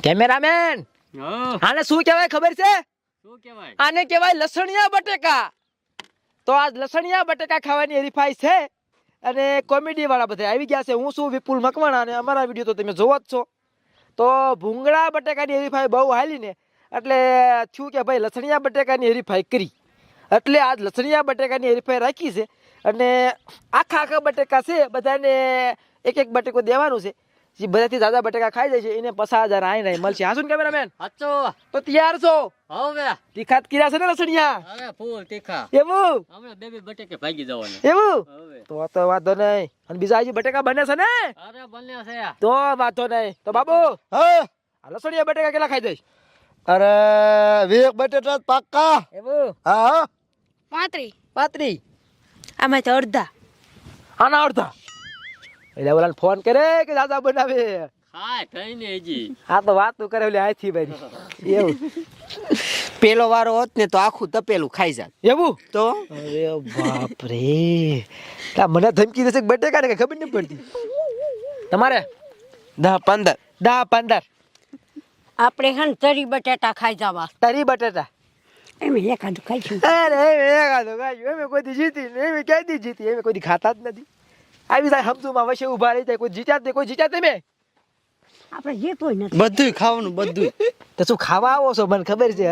Cameraman આને શું કહેવાય ખબર છે? શું કહેવાય? આને કહેવાય લસણિયા બટેકા. તો આજ લસણિયા બટેકા ખાવાની હરીફાઈ છે અને કોમેડી વાળા બધા આવી ગયા છે. હું છું વિપુલ મકવાણા અને અમારા વિડીયો તો તમે જોવો જ છો. તો ભૂંગળા બટેકાની હરીફાઈ બહુ હાલી ને એટલે થયું કે ભાઈ લસણિયા બટેકાની હરીફાઈ કરી. એટલે આજ લસણિયા બટેકાની હરીફાઈ રાખી છે અને આખા બટેકા છે બધાને એક એક બટેકો દેવાનું છે. જે બધાથી દાદા બટેકા ખાઈ જાય છે એને 50,000 આઈ મળશે. હા શું કેમેરામેન? સાચો. તો તૈયાર છો? હવે તીખાત કર્યા છે ને લસણિયા? હવે ફૂલ તીખા. એવું? હમણાં બે બટેકે ભાગી જવાના. એવું? હવે તો વાંધો નહીં. અને બીજા હજી બટેકા બને છે ને? અરે બને છે. તો વાંધો નહીં. તો બાબુ હા આ લસણિયા બટેકા કેટલા ખાઈ દઈશ? અરે 20 બટેટા પાક્કા. એવું? હા 35 આમાં તો અડધા. આના અડધા. એટલે ઓલાને ફોન કરે કે દાદા બનાવે? હા કઈ ને હજી. આ તો વાતું કરે ઓલી આથી ભાઈ. એવું? પેલો વારો હોત ને તો આખું તપેલું ખાઈ જાત. એવું? તો અરે બાપ રે. તા મને ધમકી દેશે કે બટેકા ને ખબર નહીં પડતી. તમારે 10-15 10-15 આપણે હન તરી બટાટા ખાઈ જવા. તારી બટેટા. એમ એકાદું ખાઈશું. અરે એકાદો ખાઈ એમ કોઈ દી જીતી ને એમ ક્યાંથી જીતી એમ કોઈ દી ખાતા જ નથી. આવી જાય હમસુમાં વચ્ચે ઊભા રહી જાય કોઈ જીત્યા જ નહીં. કોઈ જીત્યા તમે? આપણે જે કોઈ નથી. બધુંય ખાવાનું બધુંય તો શું ખાવા આવો છો? મને ખબર છે.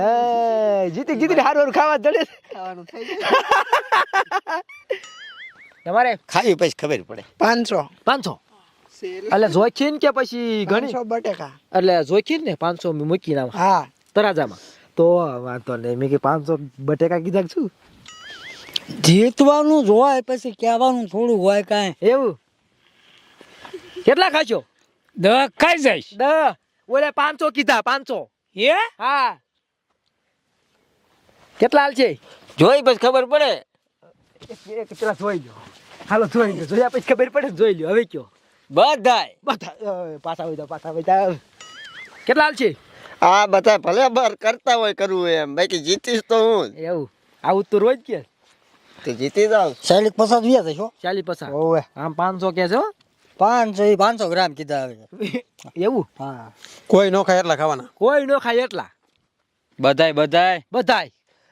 જીતી જીતી હારું ખાવા જડે. ખાવાનું થઈ જાય. તમારે ખાવી પછી ખબર પડે. 500 500 એટલે જોખીન કે પછી ઘણી? 500 બટેકા. એટલે જોખીન ને 500 મૂકી નામ હા તરાજામાં. તો વાંધો નહીં. મેં કે 500 બટેકા કીધા કે શું? જીતવાનું જ હોય પછી કહેવાનું થોડું હોય કાંઈ. એવું? કેટલા ખાશો? 10 ખાઈ જઈશ. 10 ઓલે 500 કીધા. 500 એ હા. કેટલા હાલ છે? જોઈ પછી ખબર પડે. એક પેલા જોઈ લો. હાલો જોઈ લો. જોયા પછી ખબર પડે ને જોઈ લો. હવે કયો? બધાય બધા પાછા વઈ. કેટલા હાલ છે? આ બધા ભલે બર કરતા હોય કરવું હોય એમ બાકી જીતીશ તો હું જ. એવું આવું તો રોજ કે તો જીતી જાવ. 40-50 વ્યા થશો. 40-50 ઓવે આમ 500 કે છો? 500 ગ્રામ કીધા હવે. એવું? હા કોઈ નો ખાય એટલા ખાવાના. કોઈ નો ખાય એટલા? બધાય બધાય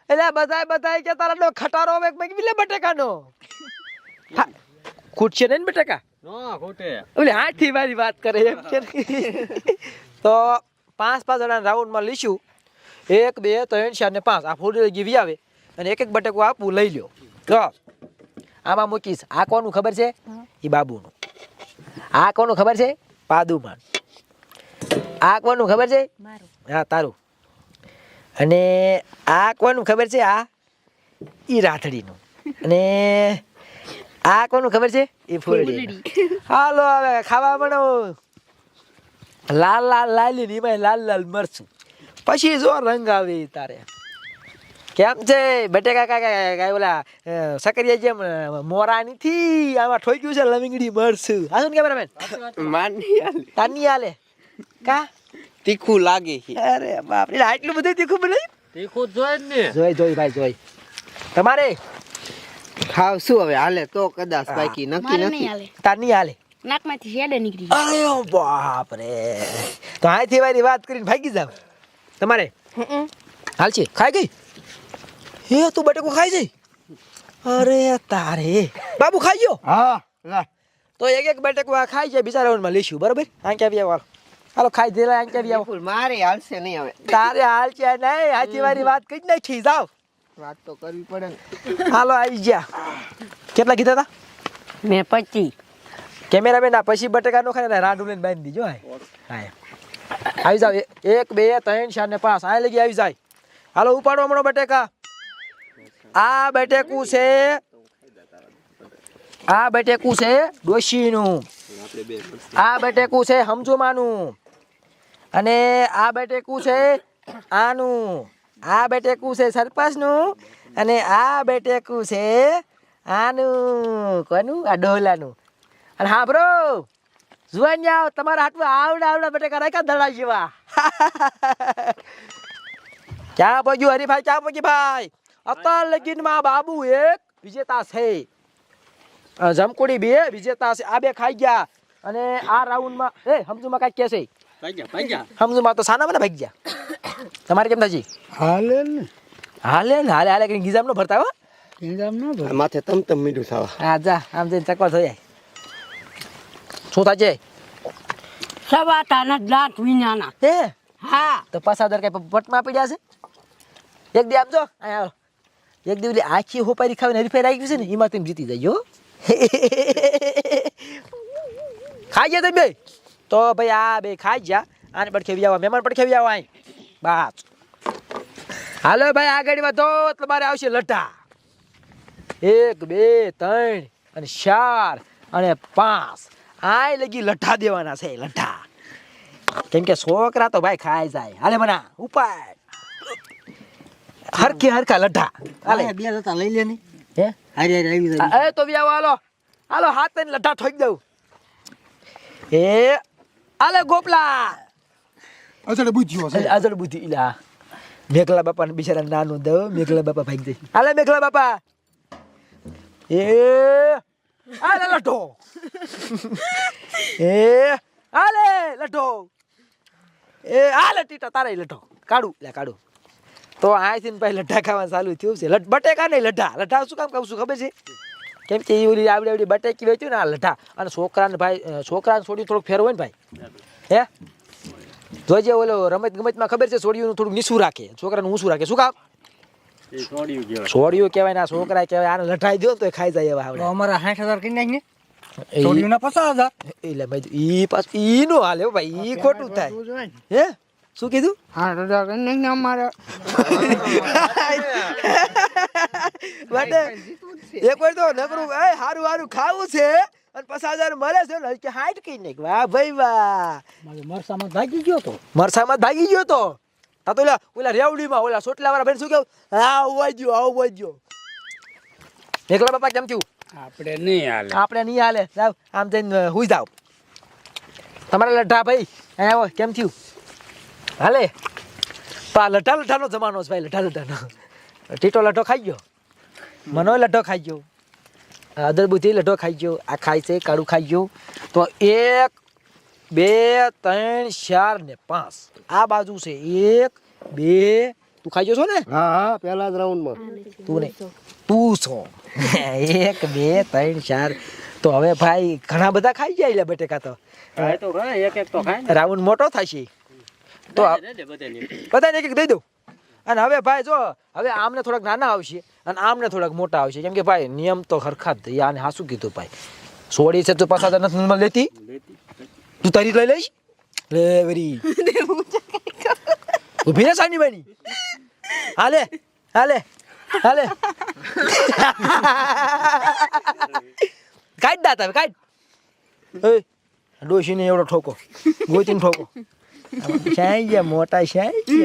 એટલે બધાય કે તારા નો ખટારો હવે મેં કીધું લે બટેકાનો. ખૂટશે નહીં ને બટેકા? નો ખોટે. ઓલે હાથી વાળી વાત કરે એમ કે. તો 5 જણા રાઉન્ડમાં લઈશું. 1 2 3 4 ને 5 આ ફૂડી ગીવી આવે અને એક એક બટેકો આપું લઈ લ્યો. તો આમાં મૂકીશ. આ કોનું ખબર છે? એ બાબુનું. આ કોનું ખબર છે? પાદુમાન. આ કોનું ખબર છે? મારું. હા તારું. અને આ કોનું ખબર છે? આ ઈ રાથડીનું. અને આ કોનું ખબર છે? એ ફૂલડી. હાલો હવે ખાવા મળો. લાલ લાલી ની એમાં લાલ મરચું. પછી જો રંગ આવે તારે. કેમ છે બટેકા કાકા ઓલા સકરિયા જેમ મોરા નથી આમાં ઠોક્યું છે લવિંગડી મરચું. હા શું કેમેરામેન? માની તાની આલે કા તીખું લાગે છે. અરે બાપ રે આટલું બધું તીખું બનાવ્યું? તીખું જ જોઈ ને. જોઈ ભાઈ જોઈ. તમારે ખાવ શું હવે હાલે તો કદાચ બાકી નક્કી મારે નહીં નથી. હાલે. તાની આલે. નાકમાંથી શેડે નીકળી જાય. અરે બાપ રે. તો આથી વારી વાત કરીને ભાગી જાવ. તમારે હાલ છે ખાઈ ગઈ? હે તું બટેકો ખાઈ જઈ? અરે તારે બાબુ ખાઈ ગયો? હા લા તો એક એક બટેકો આ ખાઈ જાય. બીજા રાઉન્ડમાં લઈશું બરોબર? આંકે આવી આવો. હાલો ખાઈ દેલા આંકે આવી આવો. મારે હાલશે નહીં હવે. તારે હાલ છે નહીં. આથી વારી વાત કરી નાખી જાવ. વાત તો કરવી પડે ને. હાલો આવી ગયા. કેટલા કીધા હતા? મેં 25. કેમેરામેન આ પછી બટેકા નો ખાય ને રાડું લઈને બાંધી દીજો. હા આવી જાવ. 1 2 3 4 ને 5 આ લગી આવી જાય. હાલો ઉપાડો હમણાં બટેકા. આ બટેકું છે ડોશીનું. આ બટેકું છે હમજુમાનું. અને આ બટેકું છે આનું. આ બટેકું છે સરપંચનું. અને આ બટેકું છે આનું. કોનું? આ ડોલાનું. અને હા બ્રો જોઈ જાઓ તમારા હાથમાં આવડા બટેકા રાખ્યા દડા જેવા. ક્યાં પગ્યું હરીભાઈ? ક્યાં પગી ભાઈ? અત્યાર લગીનમાં બાબુ એક વિજેતા છે. જમકુડી 2 વિજેતા છે. આ 2 ખાઈ ગયા અને આ રાઉન્ડમાં સમજુમાં કાંઈક કે છે ભાગ્યા સમજુ માં તો સાના મને ભાગી ગયા તમારે કેમ થાજી હાલે ને હાલે ને હાલે હાલે કરીને ગીજામ નો ભરતા હો એમ ન ભાઈ માથે તમ મીઠું થવા હા જા આમ જઈને ચકવા થઈ જાય શું થાય છે સવાતાના દાંત વિનાના હે હા તો પાસાદર કઈ પટમાં પડ્યા છે એક દી આમ જો અહીંયા આવો એક દી ઓલી આખી હોપારી ખાવીને હરીફાઈ રાખી છે ને એમાં તમે જીતી જાય ખાઈ ગયા તમે બે તો ભાઈ આ બે ખાઈ ગયા આને પડખેવી આવો મહેમાન પડખેવી આવો અહીં બસ હાલો ભાઈ આગળ વધો તમારે આવશે લઠ્ઠા 1 2 3 અને 4 અને 5 આય લગી લઠ્ઠા દેવાના છે લઠ્ઠા કેમ કે છોકરા તો ભાઈ ખાઈ જાય હાલે મના ઉપાય હરખા લઠ્ઠા હાલે બે જતા લઈ લે ની હે હારે હારે આવી જાય એ તો બી આવો હાલો હાલો હાથ ને લઠ્ઠા ઠોકી દઉં એ હાલે ગોપલા અસડે બુજ્યો છે આજળ બુદ્ધિ ઇલા મેઘલા બાપાને બિચારા નાનું દઉં મેઘલા બાપા ભાગી જાય હાલે મેઘલા બાપા એ હાલે લઠ્ઠો એ હાલે લઠ્ઠો એ હાલે ટીટા તારે લઠ્ઠો કાઢું લે કાઢું તો આથી ને ભાઈ લઠ્ઠા ખાવાનું ચાલુ થયું છે બટેકા નહીં લઠ્ઠા શું કામ કહું છું ખબર છે કેમ કે એ ઓલી આવડી બટેકી વેચ્યું ને આ લઠ્ઠા અને છોકરાને ભાઈ છોકરાને છોડી થોડુંક ફેર હોય ને ભાઈ હે જોજે ઓલો રમત ગમતમાં ખબર છે છોડીઓનું થોડુંક નીસું રાખે છોકરાનું ઊંચું રાખે શું કામ એ છોડ્યું ગયો છોડીઓ કહેવાય ને આ છોકરા કહેવાય આને લઠાઈ દો ને તો એ ખાઈ જાય એવા તો આવડે અમારા 60000 કરી નાખ ને છોડ્યું ના 50000 એટલે ભાઈ ઈ પાસ ઈ નો હાલે હો ભાઈ ઈ ખોટું થાય હે શું કીધું 8000 કરી નાખ ને અમારા બટે એક વાર તો નકરું એ હારું ખાવું છે અને 5000 મળે છે ને કે હાઈટ કઈ નાખ વાહ ભાઈ વાહ મારો મરસામાં ભાગી ગયો તો મરસામાં ભાગી ગયો તો તા તો ઓલા રેવડીમાં ઓલા સોટલા વાળા ભાઈ શું કેવું આવવા દો એકલા બાપા કેમ થયું આપણે નહીં હાલે આપણે નહીં હાલે જાવ આમ જઈને હુઈ જાવ તમારા લઠ્ઠા ભાઈ અહીંયા આવો કેમ થયું હાલે પા લઠ્ઠાનો જમાનો છે ભાઈ લઠ્ઠાનો ટીટો લઠ્ઠો ખાઈ ગયો મનો લઠ્ઠો ખાઈ ગયો અદરબુદ્ધિ લઠ્ઠો ખાઈ ગયો આ ખાય છે કાળું ખાઈ ગયો તો 1 2 3 4 ને 5 આ બાજુ છે 1 2 તું ખાઈ ગયો છો ને હા પહેલા જ રાઉન્ડમાં તું નહીં તું છો 1 2 3 4 તો હવે ભાઈ ઘણા બધા ખાઈ જાય એટલે બટેકા તો ખાય તો ખરા એક તો ખાય ને રાઉન્ડ મોટો થશે તો બધાને બધાને એક દઈ દઉં અને હવે ભાઈ જો હવે આમને થોડાક નાના આવશે અને આમને થોડાક મોટા આવશે કેમ કે ભાઈ નિયમ તો હરખા જ થઈ આને હાસું કીધું ભાઈ સોડી છે તું પાછા નથી લેતી તું તારી લઈ લઈશ લે વરી ઉભી રે સાની બની હાલે હાલે હાલે કાઢ દાતા હવે કાઢ એ ડોશીને એવડો ઠોકો ગોતીને ઠોકો શાય ગયા મોટા શાય છે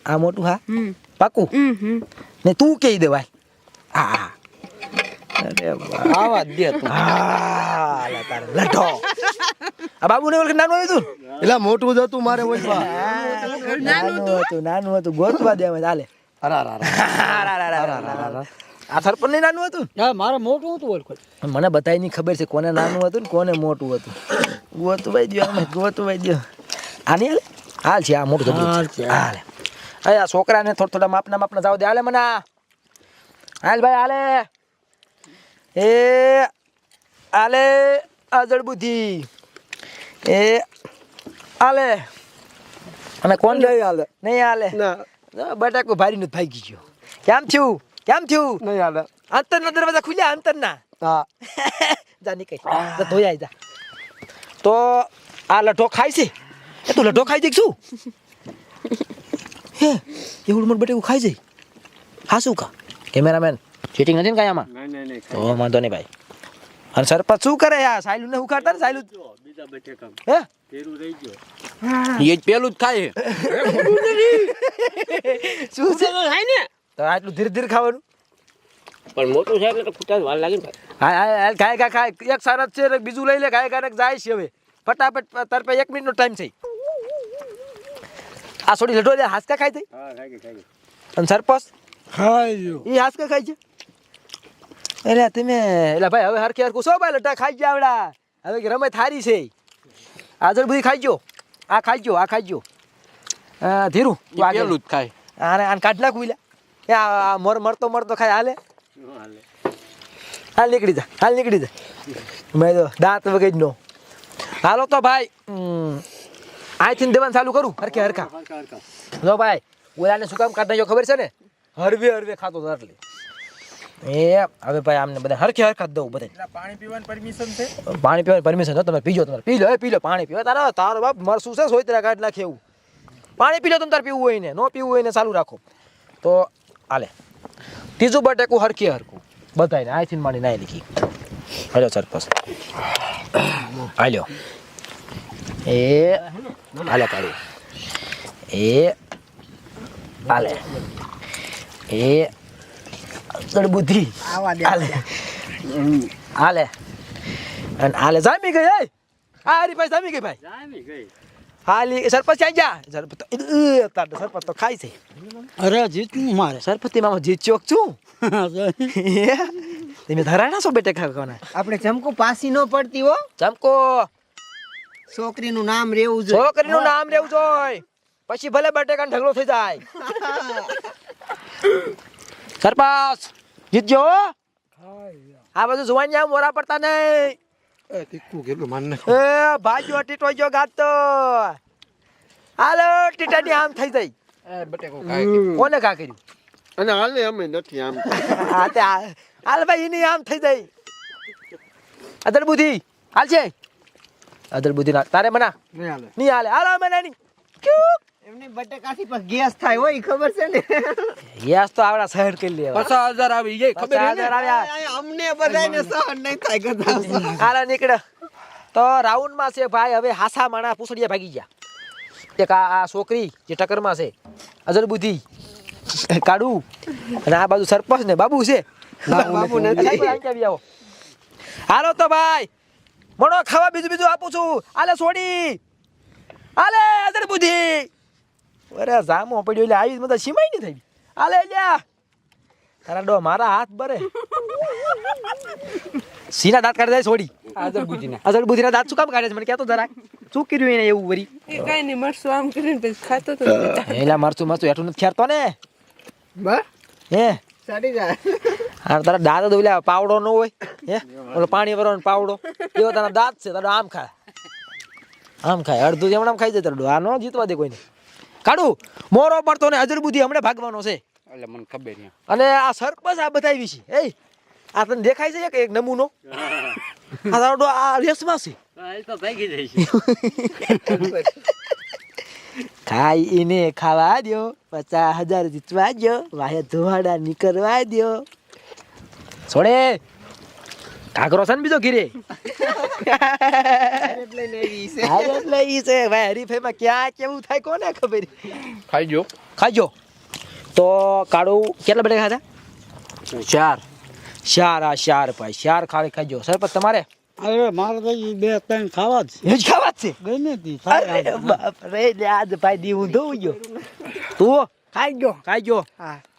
આ મોટું હા પાકું ને તું કહી દેવાય હા અરે વાહ આવા દે તું હા લા તારે લઠો આ બાબુને ઓળખ નાનું આવ્યું તું એટલે મોટું જ હતું મારે ઓછવા નાનું હતું ગોતવા દેવા હાલે આ સરપંચ ને નાનું હતું હા મારે મોટું હતું ઓળખ મને બધાની ખબર છે કોને નાનું હતું ને કોને મોટું હતું ગોતવાઈ દો અમે ગોતવાઈ દો આની હાલે હાલ છે આ મોટું જબરું છે હાલે આ છોકરાને થોડા માપના જાવ દે હાલે મને હાલ ભાઈ હાલે એ હાલે આજળ બુદ્ધિ એ હાલે અને કોણ નહીં હાલે નહીં હાલે બટાકો ભારી નું ભાગી ગયો કેમ થયું નહીં હાલે અંતરના દરવાજા ખુલ્યા અંતરના હા જા નીકળ જા ધોઈ જા તો આ લઠો ખાય છે એ તું લઠો ખાઈ જઈ શું હે એવું મોટ બટેકું ખાઈ જઈ હા શું કા કેમેરામેન ચીટિંગ નથી ને કાંઈ આમાં નહીં તો વાંધો નહીં ભાઈ અને સરપંચ શું કરે યાર સાયલું ને ઉખાડતા ને સાયલું બીજા બટેકા હે તેરું રહી ગયો એ જ પેલું જ ખાય શું છે તો આટલું ધીરે ધીરે ખાવાનું પણ મોટું છે એટલે તો ફૂટા વાર લાગે ને હા હા ખાય એક સારસ છે બીજું લઈ લે ખાય જાય છે હવે ફટાફટ તાર પાસે 1 મિનિટનો ટાઈમ છે આ છોડી લડો લે હાસકા ખાઈ થઈ હા ખાઈ ગઈ અને સરપંચ ખાયો ઈ હાસકા ખાઈ છે એટલે તમે એટલે ભાઈ હવે હરખે હરખું સો ભાઈ લટા ખાઈ ગયા આવડા હવે કે રમે થારી છે આજળ બધી ખાઈ ગયો આ ખાઈજો ધીરું તું આગળ પેલું જ ખાય આને કાઢ નાખ ઉઈલા એ આ મરતો ખાય હાલે હાલ નીકળી જા મેં તો દાંત વગેરે નો હાલો તો ભાઈ અહીંથી દેવાનું ચાલુ કરું હરખા જો ભાઈ ઓલાને શું કામ કાઢ નાખ્યો ખબર છે ને હરવે ખાતો હતો એટલે એ હવે ભાઈ આમને બધા હરખા જ દઉં બધા પાણી પીવાની પરમિશન છે તમે પી લો પાણી પીવા તારો બાપ મરસું છે સોયતરા કાઢ નાખે એવું પાણી પી લો તમે તારે પીવું હોય ને ન પીવું હોય ને ચાલુ રાખો તો હાલે ત્રીજું બટેકું હરખું બધાને આઈથી માંડી નાઈ લીધી હાલો સરપંચ હાલ્યો એ હાલે કાઢ્યું એ હાલે એ બુદ્ધિ હાલે અને હાલે જામી ગઈ આ હરીભાઈ જામી ગઈ ભાઈ હાલી સરપંચ ક્યાં ગયા સરપંચ તો ખાય છે અરે જીતું મારે સરપંચ મામા જીત ચોક છું તમે ધરાણા છો બેટે ખાવાના આપણે ચમકો પાસી ન પડતી હો ચમકો છોકરીનું નામ રેવું જોઈએ છોકરીનું નામ લેવું જોઈએ પછી ભલે બટેકાનો ઢગલો થઈ જાય સરપંચ જીતજો આ બધું જોવાની આમ મોરા પડતા નહીં એ ભાઈઓ ટીટો જો ગાતો હાલો ટીટાની આમ થઈ જાય કોને કા કર્યું અને હાલે અમે નથી આમ હા તે હાલ ભાઈ એની આમ થઈ જાય અદર બુદ્ધિ હાલ છે અદર બુદ્ધિ ના તારે મના નહીં હાલે હાલો મને નહીં એમની બટેકાથી પણ ગેસ થાય હોય ઈ ખબર છે ને યસ તો આવડા શહેર કરી લે 50,000 આવી જાય ખબર 50,000 આવ્યા અમને બધાને સહન નહીં થાય કદા હાલો નીકળ તો રાઉન્ડ માં છે ભાઈ હવે હાસા માણા પૂછડિયા ભાગી ગયા એક આ છોકરી જે ટક્કરમાં છે અજર બુદ્ધિ કાડુ અને આ બાજુ સરપંચ ને બાબુ છે બાબુ નથી હાલો તો ભાઈ મણો ખાવા બીજું આપું છું આલે છોડી આલે અજર બુદ્ધિ અરે જામો પડ્યો એટલે આવી મત સીમાઈ નહીં થઈ આલે લ્યા તારા ડો મારા હાથ બરે સીના દાંત કાઢી જાય છોડી અજર બુદ્ધિના દાંત શું કામ કાઢે છે મને કહેતો જરાક શું કર્યું એને એવું વરી એ કાઈ નહીં મરસું આમ કરીને પછી ખાતો તો એલા મરચું હેઠું નથી ખેરતો ને બસ હે સાડી જાય હા તારા દાંત તો ઓલા પાવડો ન હોય હે ઓલો પાણી ભરવાનો પાવડો એવો તારા દાંત છે તારો આમ ખાય અડધું એમણામ ખાઈ જાય તારું આ નો જીતવા દે કોઈને કાઢું મોરો પડતો ને અજર બુદ્ધિ હમણાં ભાગવાનો છે એટલે મને ખબર નહીં અને આ સરપંચ આ બતાવી છે એ આ તને દેખાય છે કે એક નમૂનો આ તારો આ રેસમાં છે તો ભાગી જાય ખાઈ એને ખાવા દો 50,000 જીતવા દો વાહે ધોવાડા નીકળવા દો છોડે કાકરો છે ને બીજો ઘીરે એટલે ને ઈ છે એટલે ઈ છે ભાઈ હરીફાઈમાં ક્યાં કેવું થાય કોને ખબર ખાજો તો કાળું કેટલા બટેકા ખાધા 4 ભાઈ 4 ખાલી ખાજો સરપંચ તમારે અરે મારે તો ઈ 2-3 ખાવા જ એ જ ખાવા જ છે ગમે તી અરે બાપ રે લે આજ ભાઈ દીવું ધોવું ગયો તું ખાઈ ગયો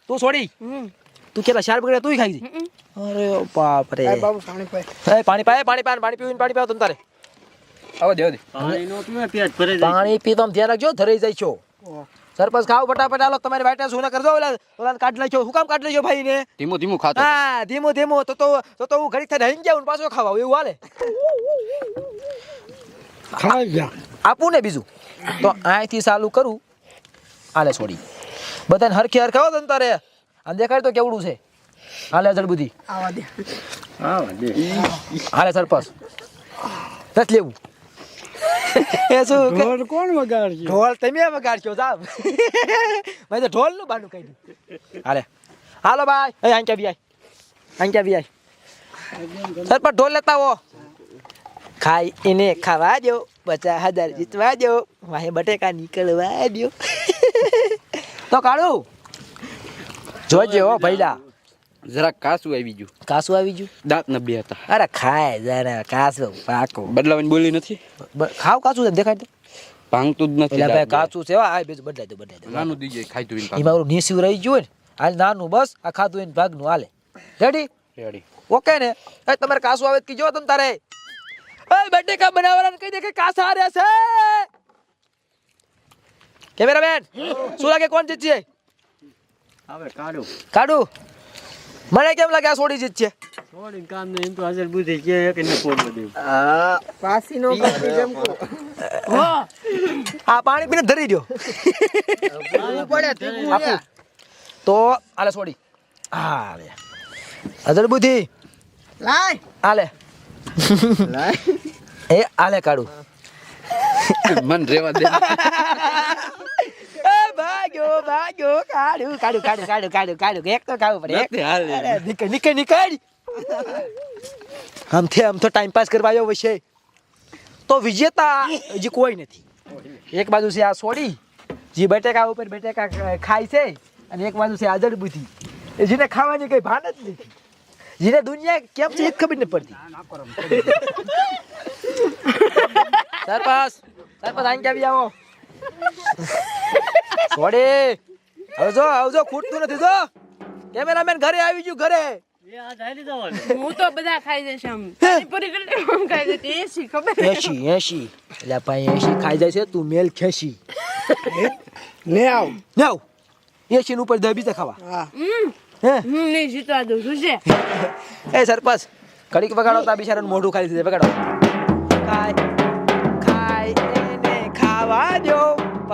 તું છોડી તું કેટલા 4 બગડ્યા તું ખાઈ જી અરે બાપ રે બાબુ પાણી પાય પાણી પાય તમ તારે પાણી નો પીવે પેટ ભરે જાય પાણી પીતો ધ્યાન રાખજો ધરાઈ જાય છો સરપંચ ખાવ ફટાફટ હાલો તમારી વાટે શું કરજો ઓલા કાઢ નાખ્યો હું કામ કાઢ નાખ્યો ભાઈ ને ધીમું ખાતો હા ધીમો તો હું ઘડી થઈને હઈ જાઉં પાછો ખાવા એવું હાલે ખાઈ જા આપું ને બીજું તો અહીંથી ચાલુ કરું હાલે છોડી બધાને હરખી હરખાવો તને તારે આમ દેખાડ તો કેવડું છે હાલે જડબુધી આવા દે હાલે સરપંચ નથી લેવું એ શું ઢોલ કોણ વગાડશે ઢોલ તમે વગાડશો સાહેબ મેં તો ઢોલ નું બાનું કહી દીધું હાલો ભાઈ આંક્યા બી સરપંચ ઢોલ લેતા હો ખાઈ એને ખાવા દો 50,000 જીતવા દો વાહે બટેકા નીકળવા દો તો કાઢું જોજે હો ભઈલા જરાક કાસું આવી ગયું દાંત ન બે હતા અરે ખાય જરા કાચું પાકો બદલાવાની બોલી નથી ખાવ કાચું છે દેખાય તો ભાંગતું જ નથી પેલા ભાઈ કાચું છે આ બીજું બદલાય દો નાનું દીજે ખાઈતું એમાં ઓલું નીસું રહી ગયું ને હાલ નાનું બસ આ ખાધું એને ભાગનું હાલે રેડી રેડી ઓકે ને એ તમારે કાસું આવે કીજો તમ તારે એ બટેકા બનાવવાના કહી દે કે કાસા રહેશે કેમેરામેન શું લાગે કોણ જીતશે? હવે કાઢો કાઢું. મને કેમ લાગે આ સોડી જીતશે? થોડી કામ ને એમ તો હાજર બુદ્ધિ કે એક ને ફોન દે પાસી નો કરતી જમકો આ પાણી પીને ધરી દો. પડે તીખું આપું. તો આલે સોડી. હા લે અજર બુદ્ધિ લાય આલે એ આલે કાઢું. મન રેવા દે એ ભાગ્યો ભાગ્યો કાઢું કાઢું કાઢું કાઢું કાઢું કાઢું એક તો ખાવું પડે. નથી હાલ અરે નીકળ નીકળ નીકળ. આમ તો ટાઈમ પાસ કરવા આવ્યો છે. તો વિજેતા હજી કોઈ નથી. એક બાજુ છે આ સોડી જે બટેકા ઉપર બટેકા ખાય છે અને એક બાજુ છે આજડ બુદ્ધિ જેને ખાવાની કઈ ભાન જ નથી. જેને દુનિયા કેમ છે એ જ ખબર નથી પડતી. સરપંચ આઈ આવી આવો. સોડી આવજો ખૂટતું નથી. જો કેમેરામેન ઘરે આવી ગયું ઘરે. હું તો બધા ખાઈ જઈશ આમ પાણીપુરી કરી આમ ખાઈ જઈશ એસી ખબર હે? 80 એટલે ભાઈ 80 ખાઈ જાય છે તું મેલ ખેસી ને આવ જાવ 80 ઉપર દે બીજા ખાવા. હે હું નહીં જીતવા દઉં છું છે એ સરપંચ કડીક વગાડો તા બિચારાનું મોઢું ખાલી થઈ જાય. વગાડો. ખાય એને ખાવા દો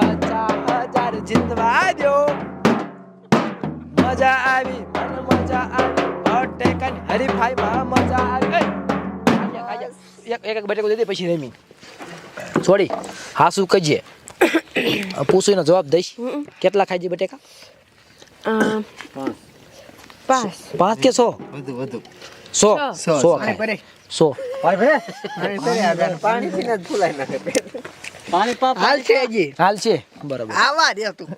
50,000 જીતવા દો. મજા આવી મને મજા આવી બટેકાની હરીફાઈમાં મજા આવી. એક બટેકું દે દે પછી રમી. છોડી હા શું કહીએ પૂછીને જવાબ દઈશ. કેટલા ખાઈ છે બટેકા? 5 5 કે 100? વધુ 100 ખાય 100. પાણી પીને જ ફૂલાઈ નાખે પેટ. પાણી પાપ હાલ છે હજી હાલ છે બરાબર. આવા દે તું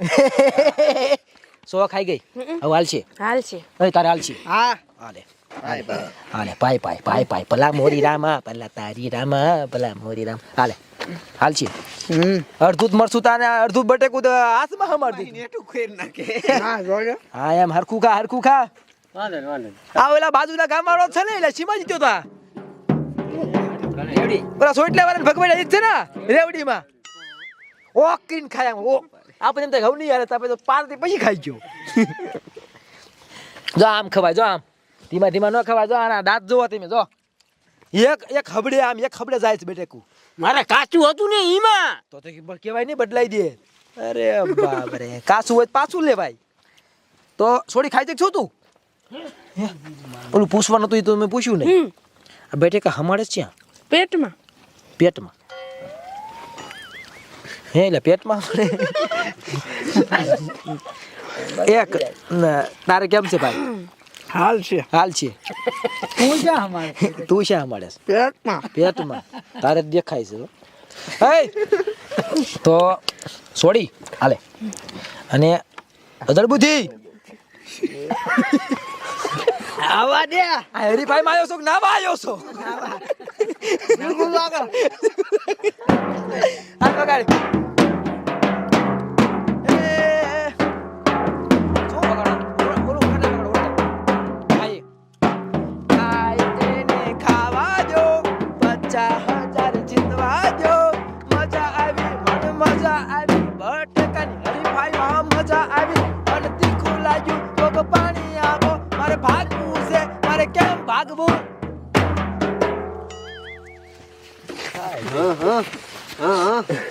100 ખાઈ ગઈ હવે હાલ છે. હાલ છે હવે તારે હાલ છે. હા હાલે હાલે પાય ભલા મોરી રામા ભલા તારી રામા ભલા મોરી રામ. હાલે હાલ છે. અડધું મરસું તાને અડધું બટેકું તો હાથમાં હમાડી દીધું. નેટું ખેર નાખે હા જોજો હા એમ હરખું ખા. વાલે આ ઓલા બાજુના ગામવાળો છે ને એટલે સીમા જીત્યો તા. ઓલા સોટલા વાળાને ભગવાન છે ને રેવડીમાં ઓકીન ખાય ઓ આપણે એમ તો ઘઉં નહીં હાલે તો આપણે તો પારથી પછી ખાઈ ગયો. જો આમ ખવાય જો આમ ધીમા ધીમા ન ખવાય. જો આના દાંત જોવો તમે જો એક હબડે આમ એક હબડે જાય છે બેટેકું. મારે કાચું હતું ને ઈમાં તો કેવાય નહીં બદલાઈ દે. અરે બાપ રે કાચું હોય તો પાછું લેવાય. તો છોડી ખાઈ છું તું ઓલું પૂછવાનું હતું એ તો મેં પૂછ્યું નહીં. આ બેટેકા હમાડે છે પેટમાં પેટમાં. હે એટલે પેટમાં એક તારે કેમ છે ભાઈ? હાલ છે તું ક્યાં અમારે તું શા મળે પેટમાં તારે દેખાય છે. હે તો સોડી હાલે અને અજર બુદ્ધિ આવા દે આ હરીફાઈ માં આવ્યો છો કે ના આવ્યો છો? બિલકુલ આગળ આ બગાડ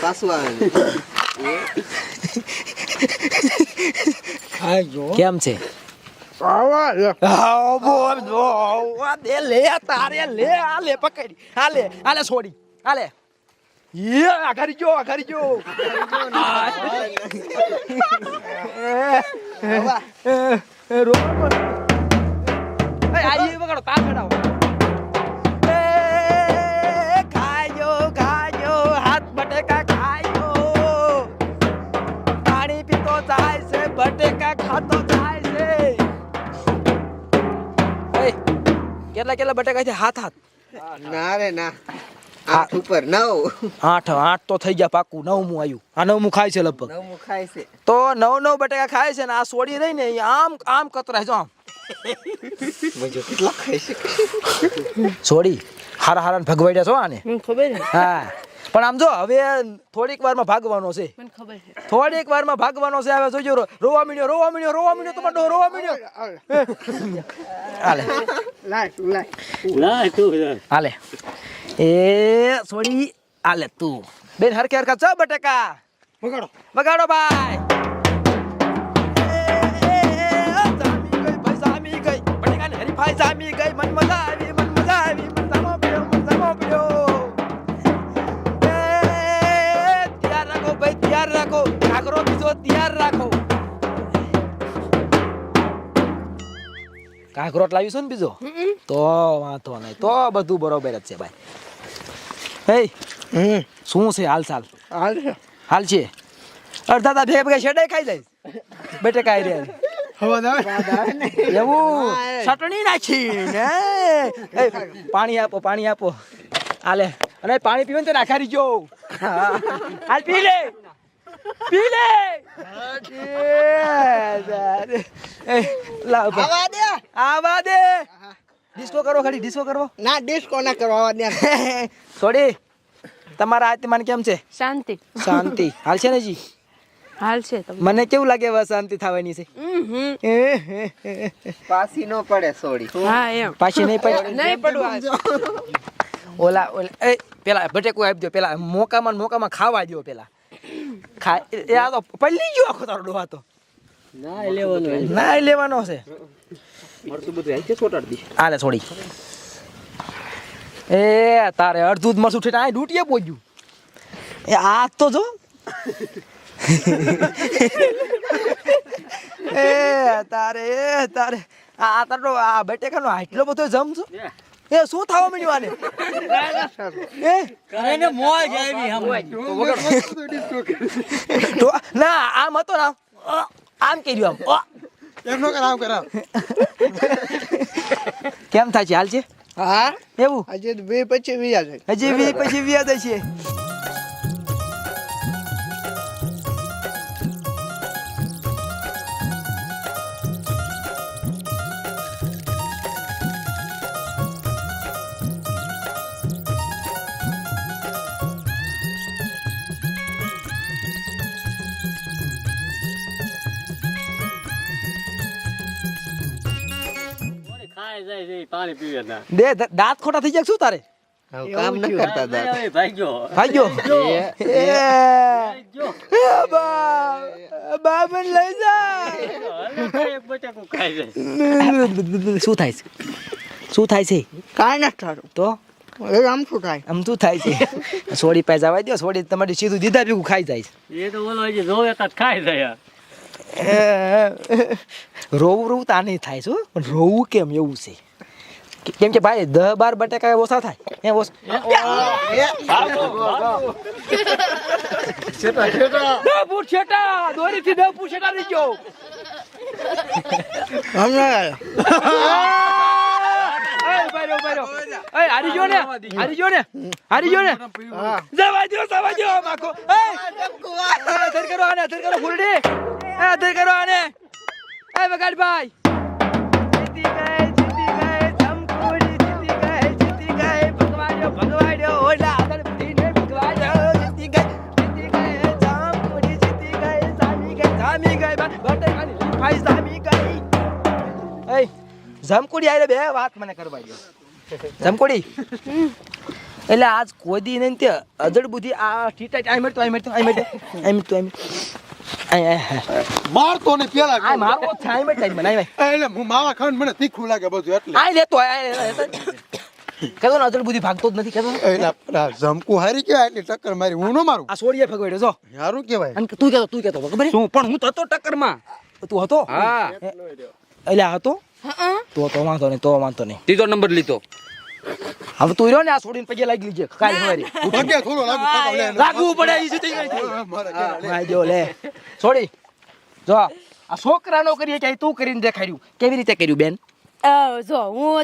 પાછું આવે ખાજો કેમ છે? લે પકડી હાલે છોડી હાલે આઘારી જો વગાડો તાર ચડાવો. ખાજો હાથ બટેકા ખાજો પાણી પીતો જાય છે બટેકા ખાતો જાય છે. કેટલા બટેકા છે? હાથ ના રે ના 8 ઉપર 9 8 તો થઈ ગયા પાકું. 9મું આવ્યું. આ 9મું ખાય છે લગભગ. 9 ખાય છે તો 9 બટેકા ખાય છે ને આ સોડી રહી ને આમ કતરાય જો આમ મજો કેટલા ખાય છે સોડી હારા ભગવાડ્યા છો આને. મને ખબર છે હા પણ આમ જો હવે થોડીક વારમાં ભાગવાનો છે, મને ખબર છે. થોડીક વારમાં ભાગવાનો છે. હવે જોજો રોવા મીણ્યો તમારો ડોહો રોવા મીણ્યો. હાલે હાલે એ સોડી હાલે તું બેન હરકે હરકા ચા બટેકા વગાડો ભાઈ. જામી ગઈ બટેકાની હરીફાઈ જામી ગઈ. મન મજા આવી મન સામો પડ્યો તૈયાર રાખો ભાઈ તૈયાર રાખો. ઘાઘરો બીજો તૈયાર રાખો. ઘાઘરો લાવીશું ને બીજો તો વાંધો નહીં, તો બધું બરોબર જ છે ભાઈ. હે શું છે હાલ ચાલ હાલ છે અડધા તા ભેગા શેડે ખાઈ જાય બટેકા આવી રહ્યા એવું ચટણી નાખી ને પાણી આપો હાલે. અને પાણી પીવે ને તો નાખારી જો હાલ પી લે લાવ આવા દે. ડિસ્કો કરો ખાલી ડિસ્કો કરો ના ડિસ્કો ના કરવા દે. છોડી તમારા આત્માને કેમ છે? શાંતિ શાંતિ હાલ છે ને જી? હાલ છે તમને. મને કેવું લાગે હવે શાંતિ થવાની છે? પાસી નો પડે સોડી. હા એમ પાછી નહીં પડે. નહીં પડવા. ઓલા એ પેલા બટેકું આપી દો, પેલા મોકામાં ખાવા દો પેલા. એ આ તો પલ્લી ગયો આખો તારો ડોહા તો. ના લેવાનો છે. હાલે છોડી એ તારે અડધું જ મરસું ઠેઠ આ ડૂટીએ પહોંચ્યું. એ આ તો જો એ તારે આ તારો આ બટેકાનો આટલો બધો જમશો એ શું થવા માંડ્યું આને? એને મોજ આવી ના આમ હતો ને આમ કર્યું આમ કેમ થાય છે? હાલ છે હા એવું આજે બે પછી વિયા છે. હજી પછી વ્યાજ છે. પાણી પીવે ના દે દાંત ખોટા થઈ જાય શું તારે? કામ ન કરતા દાદા. ભાગ્યો બા મને લઈ જા. શું થાય છે? શું થાય છે? કાંઈ ના થારું તો એ આમ શું થાય? આમ શું થાય છે? સોડી પાસે જવા દો. સોડી તમારી સીધું દીધા ભેગું ખાઈ જાય છે. એ તો બોલો હજી જોવે તો ખાઈ જાય. રોવું તો આ નહીં થાય શું? પણ રોવું કેમ એવું છે? કેમ કે ભાઈ 10-12 બટાકા ઓછા થાય એ દોરીથી 10 ફૂટ છેટા રહી ગયો. હારી ગયો ને જવા દો માખો. અધર કરો ફૂલડી અધર કરો આને. વગાડ ભાઈ. ભગવાડ્યો ઓલા આગળ બધીને ભગવાડ્યો જીતી ગઈ જામી ગઈ બટેકાની લીફાઈ જામી ગઈ. એ જમકુડી આરે બે વાત મને કરવા દો. જમકુડી એટલે આજ કોઈ દી નહીં તે અજડ બુદ્ધિ આ ઠીટા આઈ મળતો મારતો ને પેલા આ મારો છાઈ મે ટાઈમ બનાવી એટલે હું માવા ખાવ મને તીખું લાગે બધું એટલે આઈ લેતો કદો ને અજડ બુદ્ધિ ભાગતો જ નથી કદો. એટલે જમકુ હારી ગયા એટલે ટક્કર મારી હું ન મારું આ સોડીએ ભગવાડ્યો જો હારું કેવાય અને તું કેતો ખબર શું પણ હું તો હતો ટક્કરમાં. તું હતો હા એટલે હતો તો વાંધો નહીં ત્રીજો નંબર લીધો. હવે તું રહ્યો ને આ છોડીને પગે લાગી લીજે કાલ સવારે પગે થોડો લાગવું પડે ઈ જીતી ગઈ જો લે છોડી જો આ છોકરાનો કરીએ કે તું કરીને દેખાડ્યું કેવી રીતે કર્યું બેન? જો હું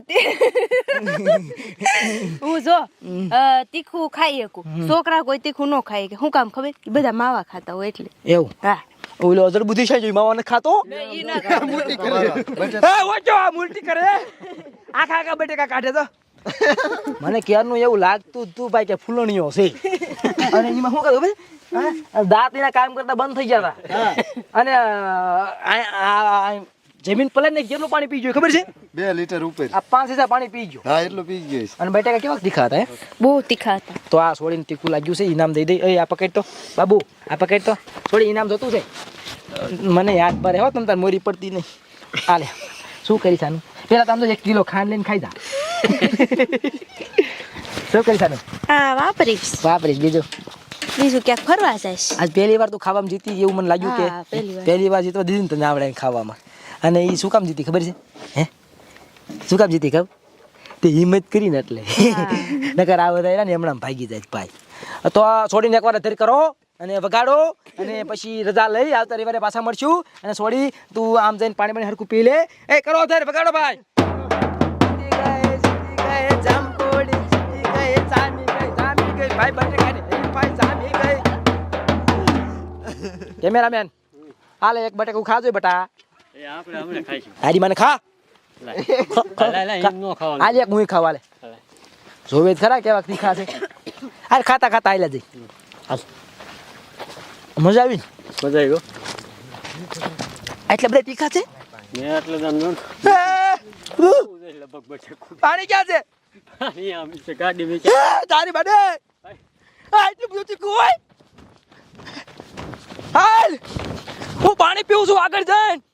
તીખું ખાઈ શકું. છોકરા કોઈ તીખું ન ખાય કે શું કામ ખબર? ઈ બધા માવા ખાતા હોય એટલે. એવું હા ઓલો અજર બુદ્ધિ છે જો માવાને ખાતો ઈ ના ખાય. એ ઓજો આ મુલટી કરે આખા બટેકા કાઢે તો મને ક્યારનું એવું લાગતું તું ભાઈ કે ફૂલણીઓ છે અને એમાં શું કરું ભાઈ દાંતીના કામ કરતા બંધ થઈ ગયા હતા અને જમીન પલટ ને કેટલું પાણી પી ગયું ખબર છે 2 લીટર ઉપર આ 5,000 પાણી પી ગયો હા એટલું પી ગયો છે. અને બટેકા કેવા તીખા હતા બહુ તીખા હતા. તો આ છોડીને તીખું લાગ્યું છે ઇનામ દઈ દઈ એ આ પકડ તો બાબુ આ પકડ તો છોડી ઇનામ જોતું છે મને યાદ પડે હો તમ તાર મોરી પડતી નહીં હાલે શું કરી સાનું પેલા તમે તો 1 કિલો ખાંડ લઈને ખાઈ જા શું કરી સાનું વાપરીશ બીજું ક્યાંક ફરવા જઈશ. આજ પહેલી વાર તું ખાવામાં જીતી એવું મને લાગ્યું હા, પહેલી કે વાર. પહેલી વાર જીતવા દીધી ને તને આવડે ખાવામાં અને એ શું કામ જીતી ખબર છે હે શું કામ જીતી ખબર તે હિંમત કરીને એટલે નકર આ બધા ને હમણાં ભાગી જાય ભાઈ તો આ છોડીને એકવાર અધર કરો અને વગાડો અને પછી રજા લઈ આવતા રવિવારે પાછા મળશું અને છોડી તું આમ જઈને પાણી હરખું પી લે એ કરો અધર વગાડો ભાઈ કેમેરામેન હાલે એક બટેકું ખાજો બટા હારી મને ખા હાલે એક હું ખાવા લે જોવે જ ખરા કેવા તીખા છે અરે ખાતા ખાતા આયલા જઈ હાલ મજા આવી ને એટલે બધા તીખા છે પાણી ક્યાં છે તારી બાડે આટલું બધું તીખું હોય હાલ હું પાણી પીવું છું આગળ જઈને